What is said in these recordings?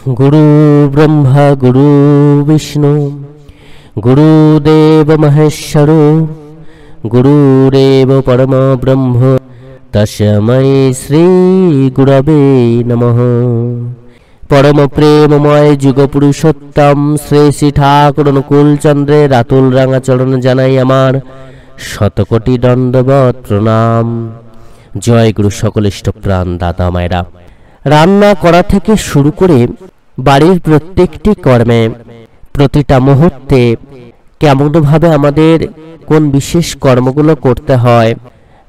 गुरु ब्रह्मा गुरु विष्णु गुरुदेव महेश्वरो गुरुरेव परम ब्रह्म तस्मै श्री गुरवे नमः। परम प्रेममय जुग पुरुषोत्तम श्री श्री ठाकुर अनुकूल चंद्रेर आतुल रांगा चरण जानाई आमार शतकोटी दंडवत प्रणाम। जय गुरु सकल इष्टप्राण दादा मायरा। रान्ना करा थेके शुरू करे बाड़ीर प्रत्येकटी कर्मे प्रतिटा मुहूर्ते केमन भावे आमादेर कोन विशेष कर्मगुलो करते हय,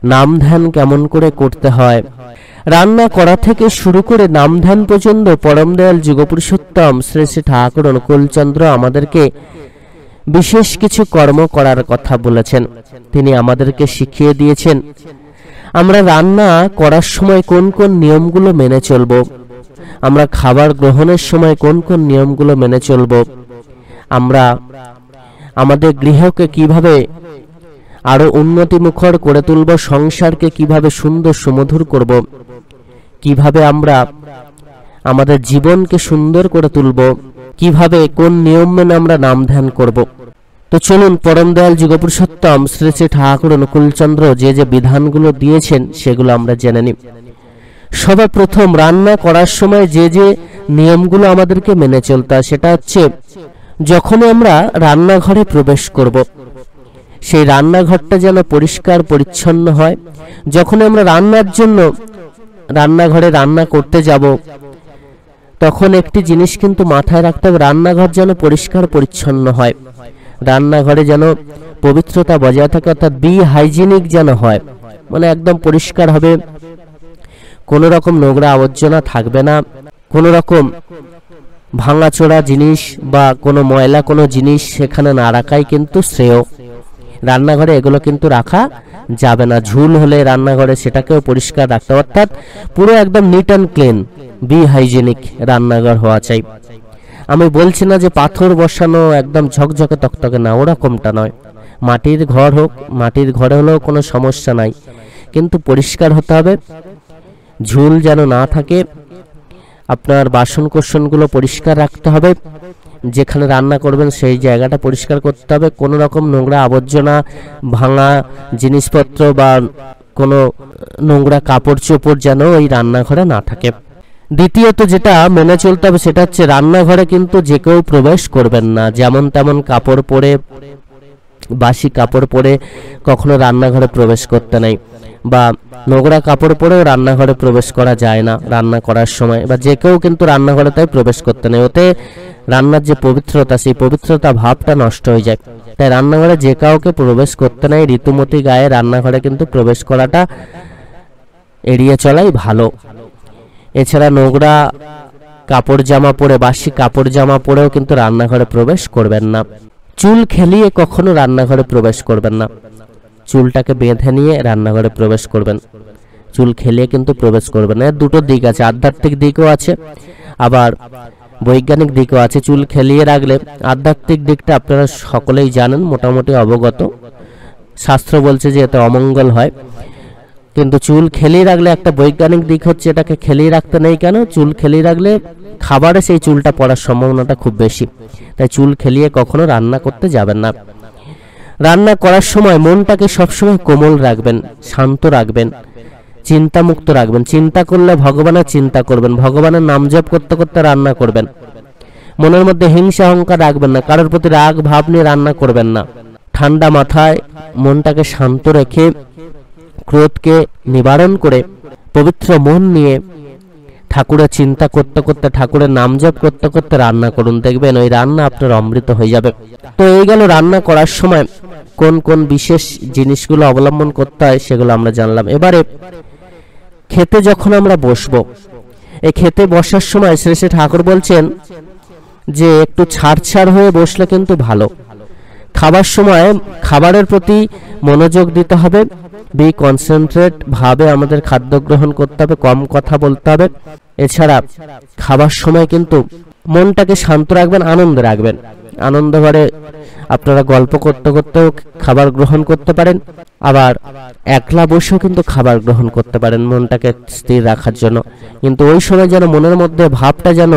नाम ध्यान केमन करे करते हय, रान्ना करा थेके शुरू करे नाम ध्यान पर्यन्त परम दयाल जुगपुरुषोत्तम श्री श्री ठाकुर अनुकूल चंद्र आमादेरके विशेष किछु कर्म करार कथा बोलेछेन। तिनि आमादेरके शिखिये दियेछेन আমরা রান্না করার সময় কোন কোন নিয়মগুলো মেনে চলবো, আমরা খাবার গ্রহণের সময় কোন কোন নিয়মগুলো মেনে চলবো, আমরা আমাদের গৃহকে কিভাবে আরো উন্নতিমুখর করে তুলব, সংসারকে কিভাবে সুন্দর সুমধুর করব, কিভাবে আমরা আমাদের জীবনকে সুন্দর করে তুলব, কিভাবে কোন নিয়ম মেনে আমরা নাম ধ্যান করব। तो चलुन परम दयाल जुगपुरुषोत्तम श्री श्री ठाकुर अनुकूल चंद्र जे जे विधानगुलो दिएछेन सेगुलो आमरा जेने निই। सबार प्रथम रान्ना करार समय जे जे नियमगुलो आमादेरके मेने चलते हय सेटा हच्छे जखोनी आमरा रान्नाघरे प्रवेश करब सेई रान्नाघरटा जेन परिष्कार परिच्छन्न हय। जखोनी आमरा रान्नार जन्य रान्नाघरे रान्ना करते যাব तखन एकटी जिनिस किन्तु माथाय राखते हबे, रान्नाघर जेन परिष्कार परिच्छन्न हय, रान्नाघरे जेन पवित्रता बजाय थाके अर्थात बी हाइजिनिक जेन हय, माने एकदम परिष्कार हबे, कोनो रकम नोंगरा आवर्जना थाकबे ना, कोनो रकम भांगाचोरा जिनिस बा कोनो मयला कोनो जिनिस सेखाने ना राखाई किन्तु श्रेय। रान्नाघरे एगुलो किन्तु राखा जाबे ना, झुल होले रान्नाघरे सेटाकेও परिष्कार राखते हबे, अर्थात पुरो एकदम नीट एंड क्लिन बी हाइजिनिक रान्नाघर हওয়া চাই। আমি বলছি না যে পাথর বসানো একদম ঝকঝকে তকতকে না, ওরকমটা নয়। মাটির ঘর হোক, মাটির ঘরে হলেও কোনো সমস্যা নাই, কিন্তু পরিষ্কার হতে হবে, ঝুল যেন না থাকে, আপনার বাসন কোসনগুলো পরিষ্কার রাখতে হবে, যেখানে রান্না করবেন সেই জায়গাটা পরিষ্কার করতে হবে, কোনো রকম নোংরা আবর্জনা ভাঙা জিনিসপত্র বা কোনো নোংরা কাপড় চোপড় যেন ওই রান্নাঘরে না থাকে। দ্বিতীয়ত যেটা মেনে চলতে হবে সেটা হচ্ছে রান্নাঘরে কিন্তু যে কেউ প্রবেশ করবেন না, যেমন তেমন কাপড় পরে বাসি কাপড় পরে কখনো রান্নাঘরে প্রবেশ করতে নেই, বা নোংরা কাপড় পরেও রান্নাঘরে প্রবেশ করা যায় না রান্না করার সময়, বা যে কেউ কিন্তু রান্নাঘরে তাই প্রবেশ করতে নেই, ওতে রান্নার যে পবিত্রতা সেই পবিত্রতা ভাবটা নষ্ট হয়ে যায়। তাই রান্নাঘরে যে কাউকে প্রবেশ করতে নেই, ঋতুমতি গায়ে রান্নাঘরে কিন্তু প্রবেশ করাটা এড়িয়ে চলাই ভালো। এছাড়া নোংরা কাপড় জামা পরে বাসি কাপড় জামা পরেও কিন্তু রান্নাঘরে প্রবেশ করবেন না। চুল খেলিয়ে কখনো রান্নাঘরে প্রবেশ করবেন না, চুলটাকে বেঁধে নিয়ে রান্নাঘরে প্রবেশ করবেন, চুল খেলিয়ে কিন্তু প্রবেশ করবেন না। এর দুটো দিক আছে, আধ্যাত্মিক দিকও আছে আবার বৈজ্ঞানিক দিকও আছে। চুল খেলিয়ে রাখলে আধ্যাত্মিক দিকটা আপনারা সকলেই জানেন, মোটামুটি অবগত, শাস্ত্র বলছে যে এতে অমঙ্গল হয়, কিন্তু চুল খেলিয়ে রাখলে একটা বৈজ্ঞানিক দিক হচ্ছে এটাকে খেলিয়ে রাখতে নেই কেন, চুল খেলিয়ে রাখলে খাবারে সেই চুলটা পড়ার সম্ভাবনাটা খুব বেশি, তাই চুল খেলিয়ে কখনো রান্না করতে যাবেন না। রান্না করার সময় মনটাকে সবসময় কোমল রাখবেন, শান্ত রাখবেন, চিন্তামুক্ত রাখবেন। চিন্তা করলে ভগবানের চিন্তা করবেন, ভগবানের নাম জপ করতে করতে রান্না করবেন। মনের মধ্যে হিংসা অহংকার রাখবেন না, কারোর প্রতি রাগ ভাব নিয়ে রান্না করবেন না। ঠান্ডা মাথায় মনটাকে শান্ত রেখে ক্রোধকে নিবারণ করে পবিত্র মন নিয়ে ঠাকুরের চিন্তা করতে করতে ঠাকুরের নাম জপ করতে করতে রান্না করুন, দেখবেন ওই রান্না আপনার অমৃত হয়ে যাবে। তো এই গেল রান্না করার সময় কোন কোন বিশেষ জিনিসগুলো অবলম্বন করতে হয় সেগুলো আমরা জানলাম। এবারে খেতে যখন আমরা বসবো, এই খেতে বসার সময় শ্রী শ্রী ঠাকুর বলছেন যে একটু ছাড় হয়ে বসলে কিন্তু ভালো। খাবার সময় খাবারের প্রতি মনোযোগ দিতে হবে, বি কনসেন্ট্রেট ভাবে আমাদের খাদ্য গ্রহণ করতে হবে, কম কথা বলতে হবে। এছাড়া খাবার সময় কিন্তু মনটাকে শান্ত রাখবেন, আনন্দ রাখবেন। আনন্দ ভরে আপনারা গল্প করতে করতেও খাবার গ্রহণ করতে পারেন, আবার একলা বসেও কিন্তু খাবার গ্রহণ করতে পারেন মনটাকে স্থির রাখার জন্য। কিন্তু ওই সময় যেন মনের মধ্যে ভাবটা যেন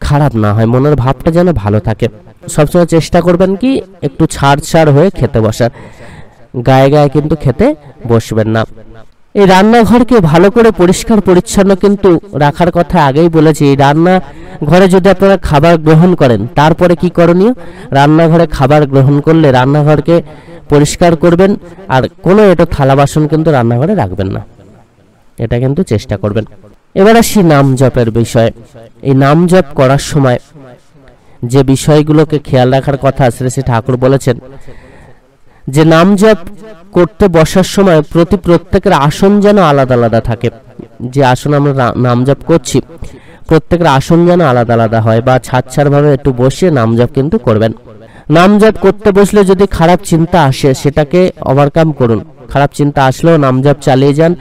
খারাপ না হয়, মনের ভাবটা যেন ভালো থাকে। সবসময় চেষ্টা করবেন কি একটু ছাড় হয়ে খেতে বসার, গায়ে গায়ে কিন্তু খেতে বসবেন না। এই রান্নাঘরকে ভালো করে পরিষ্কার পরিচ্ছন্ন কিন্তু রাখার কথা আগেই বলেছি। এই রান্নাঘরে যদি আপনারা খাবার গ্রহণ করেন, তারপরে কি করণীয়? রান্নাঘরে খাবার গ্রহণ করলে রান্নাঘরকে পরিষ্কার করবেন, আর কোনো এটা থালা বাসন কিন্তু রান্নাঘরে রাখবেন না, এটা কিন্তু চেষ্টা করবেন। এবার আসি নাম জপের বিষয়ে। এই নাম জপ করার সময় যে বিষয়গুলোকে খেয়াল রাখার কথা শ্রী শ্রী ঠাকুর বলেছেন, যে নাম জপ করতে বসার সময় প্রত্যেকের আসন যেন আলাদা আলাদা থাকে। যে আসন আমরা নাম জপ করছি, প্রত্যেকের আসন যেন আলাদা আলাদা হয়, বা ছাড় ভাবে একটু বসে নাম জপ কিন্তু করবেন। নাম জপ করতে বসলে যদি খারাপ চিন্তা আসে, সেটাকে ওভারকাম করুন। খারাপ চিন্তা আসলেও নাম জপ চালিয়ে যান,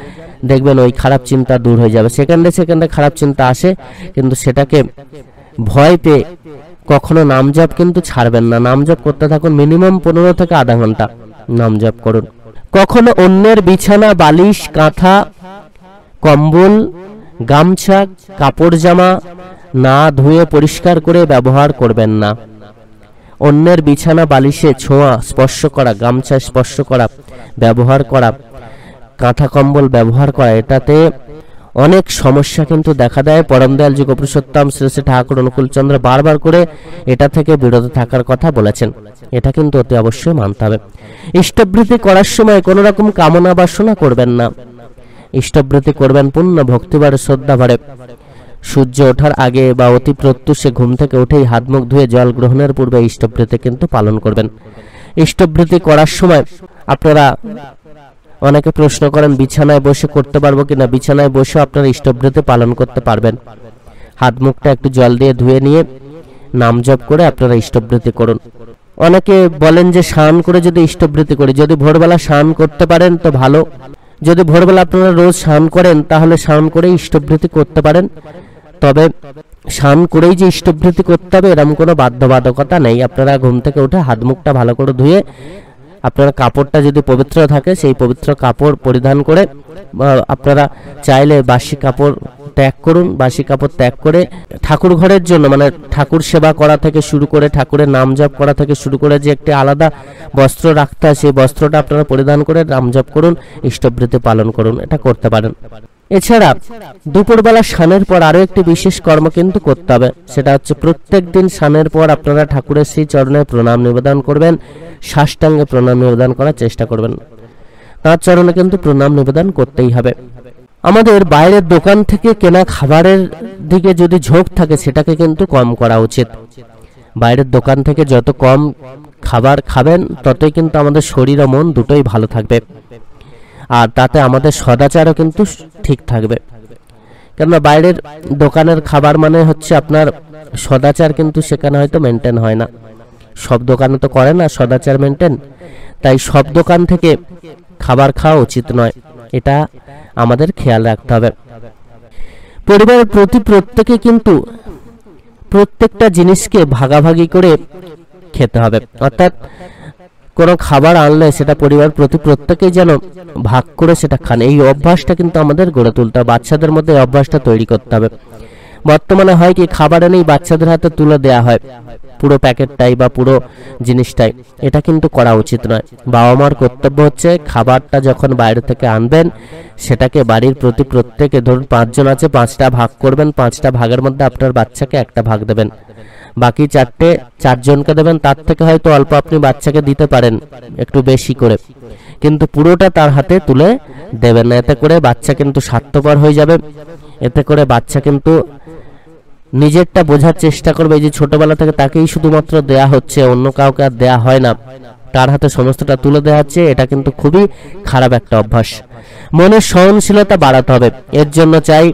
দেখবেন ওই খারাপ চিন্তা দূর হয়ে যাবে। সেকেন্ডে খারাপ চিন্তা আসে, কিন্তু সেটাকে ভয় পেয়ে কখনো নাম জপ কিন্তু ছাড়বেন না। নাম জপ করতে থাকুন, মিনিমাম 15 থেকে আধা ঘন্টা নাম জপ করুন। কখনো অন্যের বিছানা, বালিশ, কাঁথা, কম্বল, গামছা, কাপড় জামা না ধুয়ে পরিষ্কার করে ব্যবহার করবেন না। অন্যের বিছানা বালিশে ছোঁয়া, স্পর্শ করা, গামছা স্পর্শ করা, ব্যবহার করা, কাঁথা কম্বল ব্যবহার করা, এটাতে অনেক সমস্যা কিন্তু দেখা দেয়। পরম দয়াল যুগ পুরুষোত্তম শ্রী শ্রী ঠাকুর অনুকূলচন্দ্র বারবার করে এটা থেকে বিরত থাকার কথা বলেছেন। এটা কিন্তু অতি অবশ্যই মানতে হবে। ইষ্টবৃত্তি করার সময় কোনো রকম কামনা বাসনা করবেন না। ইষ্টবৃত্তি করবেন পূর্ণ ভক্তিবারে, শ্রদ্ধাভারে। সূর্য ওঠার আগে বা অতি প্রত্যুষে ঘুম থেকে উঠেই হাত মুখ ধুয়ে জল গ্রহণের পূর্বে ইষ্টবৃত্তি কিন্তু পালন করবেন। ইষ্টবৃত্তি করার সময় আপনারা অনেকে প্রশ্ন করেন বিছানায় বসে করতে পারবো কিনা। বিছানায় বসে আপনারা ইষ্টবৃত্তি পালন করতে পারবেন। হাত মুখটা একটু জল দিয়ে ধুয়ে নিয়ে নাম জপ করে আপনারা ইষ্টবৃত্তি করুন। অনেকে বলেন যে স্নান করে যদি ইষ্টবৃত্তি করি, যদি ভোরবেলা স্নান করতে পারেন তো ভালো। যদি ভোরবেলা আপনারা রোজ স্নান করেন, তাহলে স্নান করে ইষ্টবৃত্তি করতে পারেন। তবে স্নান করেই যে ইষ্টবৃত্তি করতে হবে এরকম কোনো বাধ্যবাধকতা নেই। আপনারা ঘুম থেকে উঠে হাত মুখটা ভালো করে ধুয়ে, আপনার কাপড়টা যদি পবিত্র থাকে সেই পবিত্র কাপড় পরিধান করে, আপনারা চাইলে বাসি কাপড় ত্যাগ করুন। বাসি কাপড় ত্যাগ করে ঠাকুর ঘরের জন্য, মানে ঠাকুর সেবা করা থেকে শুরু করে, ঠাকুরের নাম জপ করা থেকে শুরু করে যে একটি আলাদা বস্ত্র রাখতে হয়, সেই বস্ত্রটা আপনারা পরিধান করে নাম জপ করুন, ইষ্টবৃত্তি পালন করুন, এটা করতে পারেন। এছাড়া দুপুরবেলা স্নানের পর আরো একটি বিশেষ কর্ম কিন্তু করতে হবে। সেটা হচ্ছে প্রত্যেক দিন স্নানের পর আপনারা ঠাকুরের শ্রী চরণে প্রণাম নিবেদন করবেন, সাষ্টাঙ্গে প্রণাম নিবেদন করার চেষ্টা করবেন। তার চরণে কিন্তু প্রণাম নিবেদন করতেই হবে। আমাদের বাইরের দোকান থেকে কেনা খাবারের দিকে যদি ঝোঁক থাকে, সেটাকে কিন্তু কম করা উচিত। বাইরের দোকান থেকে যত কম খাবার খাবেন, ততই কিন্তু আমাদের শরীর ও মন দুটোই ভালো থাকবে, আর তাতে আমাদের সদাচারও কিন্তু ঠিক থাকবে। কেননা বাইরের দোকানের খাবার মানে হচ্ছে আপনার সদাচার কিন্তু সেখানে হয়তো মেনটেন হয় না। সব দোকানে তো করে না সদাচার মেনটেন, তাই সব দোকান থেকে খাবার খাওয়া উচিত নয়, এটা আমাদের খেয়াল রাখতে হবে। পরিবারের প্রতি প্রত্যেকে কিন্তু প্রত্যেকটা জিনিসকে ভাগাভাগি করে খেতে হবে। অর্থাৎ কোনো খাবার আনলে সেটা পরিবার প্রতি প্রত্যেকেই যেন ভাগ করে সেটা খান। এই অভ্যাসটা কিন্তু আমাদের গড়ে তুলতে হবে, বাচ্চাদের মধ্যে এই অভ্যাসটা তৈরি করতে হবে। বর্তমানে হয় কি, খাবার এনেই বাচ্চাদের হাতে তুলে দেয়া হয় পুরো প্যাকেটটাই বা পুরো জিনিসটাই, এটা কিন্তু করা উচিত নয়। বাবা মার কর্তব্য হচ্ছে খাবারটা যখন বাইরে থেকে আনবেন, সেটাকে বাড়ির প্রতি প্রত্যেকে, ধরুন 5 জন আছে, 5টা ভাগ করবেন। 5টা ভাগের মধ্যে আপনার বাচ্চাকে একটা ভাগ দেবেন, বাকি 4 জনকে দেবেন। তার থেকে হয়তো অল্প আপনি বাচ্চাকে দিতে পারেন একটু বেশি করে, কিন্তু পুরোটা তার হাতে তুলে দেবেন না। এতে করে বাচ্চা কিন্তু স্বার্থপর হয়ে যাবে। এতে করে বাচ্চা কিন্তু নিজেরটা বোঝার চেষ্টা করবে, এই যে ছোটবেলা থেকে তাকেই শুধুমাত্র দেয়া হচ্ছে, অন্য কাউকে আর দেয়া হয় না, তার হাতে সমস্তটা তুলে দেওয়া হচ্ছে। এটা কিন্তু খুবই খারাপ একটা অভ্যাস। মনের সহনশীলতা বাড়াতে হবে। এর জন্য চাই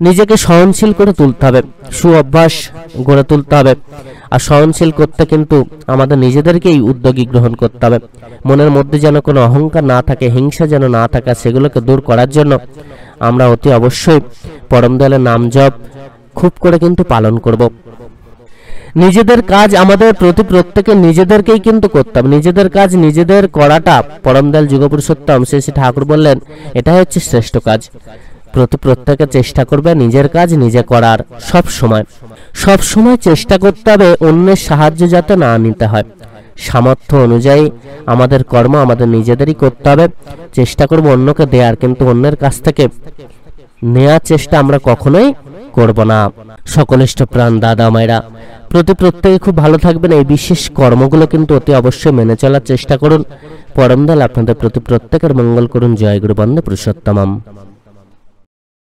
নিজেকে সহনশীল করে তুলতে হবে, সু অভ্যাস গড়ে তুলতে হবে। আর সহনশীল করতে কিন্তু আমাদের নিজেদেরকেই উদ্যোগী গ্রহণ করতে হবে। মনের মধ্যে যেন কোনো অহংকার না থাকে, হিংসা যেন না থাকে, সেগুলোকে দূর করার জন্য আমরা অতি অবশ্যই পরম দয়ালের নাম জপ খুব করে কিন্তু পালন করব। নিজেদের কাজ আমাদের প্রতি প্রত্যেকে নিজেদেরকেই কিন্তু করতে হবে। নিজেদের কাজ নিজেদের করাটা পরম দয়াল যুগপুরুষোত্তম শ্রী শ্রী ঠাকুর বললেন, এটাই হচ্ছে শ্রেষ্ঠ কাজ। প্রত্যেকে চেষ্টা করবে নিজের কাজ নিজে করার। সব সময় চেষ্টা করতে হবে অন্যের সাহায্য যাতে না নিতে হয়। সামর্থ্য অনুযায়ী আমাদের কর্ম আমাদের নিজেদেরই করতে হবে। চেষ্টা করব অন্যকে দেওয়ার, কিন্তু অন্যের কাছ থেকে নেওয়ার চেষ্টা আমরা কখনোই করব না। সকলিষ্ঠ প্রাণ দাদা মায়েরা, প্রত্যেকে খুব ভালো থাকবেন। এই বিশেষ কর্মগুলো কিন্তু অতি অবশ্যই মেনে চলার চেষ্টা করুন। পরম দয়াল আপনাদের প্রত্যেকের মঙ্গল করুন। জয় গুরু বন্দে পুরুষোত্তমম।